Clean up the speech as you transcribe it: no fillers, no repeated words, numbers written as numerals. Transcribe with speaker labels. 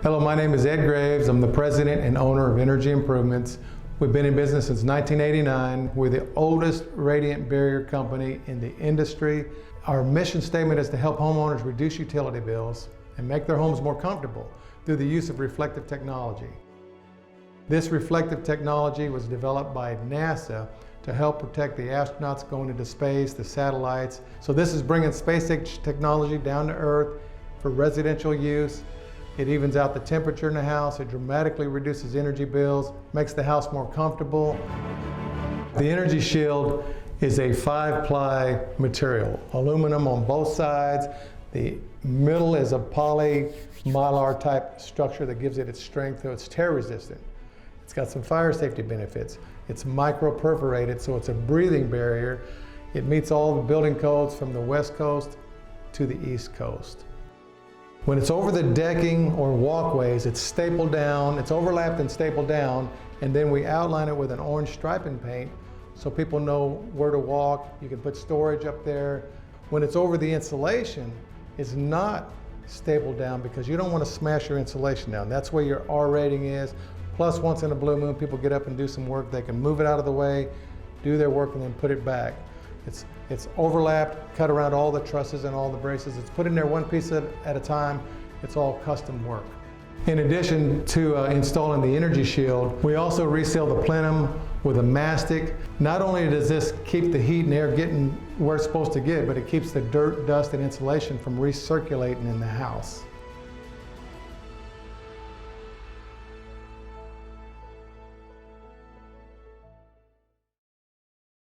Speaker 1: Hello, my name is Ed Graves. I'm the president and owner of Energy Improvements. We've been in business since 1989. We're the oldest radiant barrier company in the industry. Our mission statement is to help homeowners reduce utility bills and make their homes more comfortable through the use of reflective technology. This reflective technology was developed by NASA to help protect the astronauts going into space, the satellites. So this is bringing space-age technology down to Earth for residential use. It evens out the temperature in the house, it dramatically reduces energy bills, makes the house more comfortable. The Energy Shield is a 5-ply material, aluminum on both sides. The middle is a poly mylar type structure that gives it its strength, so it's tear resistant. It's got some fire safety benefits. It's micro perforated, so it's a breathing barrier. It meets all the building codes from the West Coast to the East Coast. When it's over the decking or walkways, it's stapled down, it's overlapped and stapled down, and then we outline it with an orange striping paint so people know where to walk. You can put storage up there. When it's over the insulation, it's not stapled down because you don't want to smash your insulation down. That's where your R rating is. Plus, once in a blue moon, people get up and do some work, they can move it out of the way, do their work, and then put it back. It's overlapped, cut around all the trusses and all the braces. It's put in there one piece at a time. It's all custom work. In addition to installing the Energy Shield, we also reseal the plenum with a mastic. Not only does this keep the heat and air getting where it's supposed to get, but it keeps the dirt, dust, and insulation from recirculating in the house.